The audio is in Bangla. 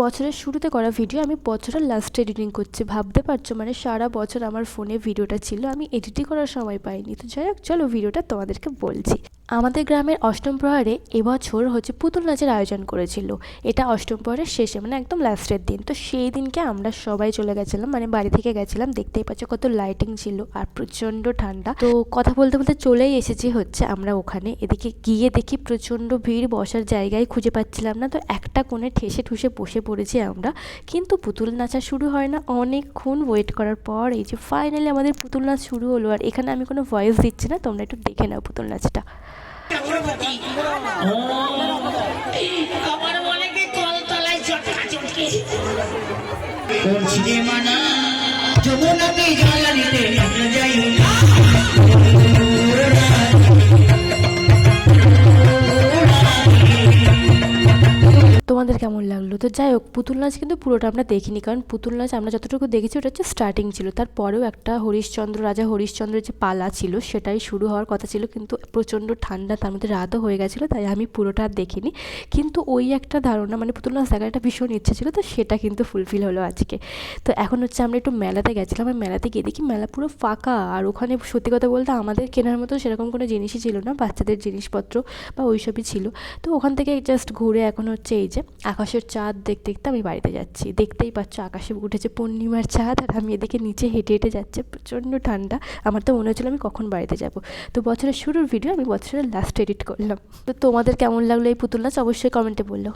বছরের শুরুতে করা ভিডিও আমি বছরের লাস্টে এডিটিং করছি, ভাবতে পারছো? মানে সারা বছর আমার ফোনে ভিডিওটা ছিল, আমি এডিটিং করার সময় পাইনি। তো যাই হোক, চলো ভিডিওটা তোমাদেরকে বলছি। আমাদের গ্রামের অষ্টম প্রহরে এবছর হচ্ছে পুতুল নাচের আয়োজন করেছিল। এটা অষ্টম প্রহরের শেষে, মানে একদম লাস্টের দিন। তো সেই দিনকে আমরা সবাই চলে গেছিলাম, মানে বাড়ি থেকে গেছিলাম। দেখতেই পাচ্ছ কত লাইটিং ছিল আর প্রচণ্ড ঠান্ডা। তো কথা বলতে বলতে চলেই এসেছি হচ্ছে আমরা ওখানে। এদিকে গিয়ে দেখি প্রচণ্ড ভিড়, বসার জায়গায় খুঁজে পাচ্ছিলাম না। তো একটা কোণে ঠেসে ঠুসে বসে পড়েছি আমরা, কিন্তু পুতুল নাচা শুরু হয় না। অনেকক্ষণ ওয়েট করার পর এই যে ফাইনালি আমাদের পুতুল নাচ শুরু হলো। আর এখানে আমি কোনো ভয়েস দিচ্ছি না, তোমরা একটু দেখে নাও পুতুল নাচটা। আমার মনে কি কলতলায় চটকাচটকি করছি মানা যমুনাতে জ্বালানিতে যাই। তোমাদের কেমন লাগলো? তো যাই হোক, পুতুল নাচ কিন্তু পুরোটা আমরা দেখিনি, কারণ পুতুল নাচ আমরা যতটুকু দেখেছি ওটা হচ্ছে স্টার্টিং ছিল। তারপরেও একটা রাজা হরিশ্চন্দ্রের যে পালা ছিল সেটাই শুরু হওয়ার কথা ছিল, কিন্তু প্রচণ্ড ঠান্ডা, তার মধ্যে রাতও হয়ে গেছিলো, তাই আমি পুরোটা আর দেখিনি। কিন্তু ওই একটা ধারণা, মানে পুতুল নাচ দেখার একটা ভীষণ ইচ্ছে ছিল, তো সেটা কিন্তু ফুলফিল হলো আজকে। তো এখন হচ্ছে আমরা একটু মেলাতে গেছিলাম, আর মেলাতে গিয়ে দেখি মেলা পুরো ফাঁকা। আর ওখানে সত্যি কথা বলতে আমাদের কেনার মতো সেরকম কোনো জিনিসই ছিল না, বাচ্চাদের জিনিসপত্র বা ওইসবই ছিল। তো ওখান থেকে জাস্ট ঘুরে এখন হচ্ছে এই যে আকাশের চাঁদ দেখতে দেখতে আমি বাড়িতে যাচ্ছি। দেখতেই পাচ্ছ আকাশে উঠেছে পূর্ণিমার চাঁদ, আর আমি এদিকে নিচে হেঁটে হেঁটে যাচ্ছে, প্রচণ্ড ঠান্ডা। আমার তো মনে হচ্ছিলো আমি কখন বাড়িতে যাব। তো বছরের শুরুর ভিডিও আমি বছরের লাস্ট এডিট করলাম। তো তোমাদের কেমন লাগলো এই পুতুল নাচ অবশ্যই কমেন্টে বললো।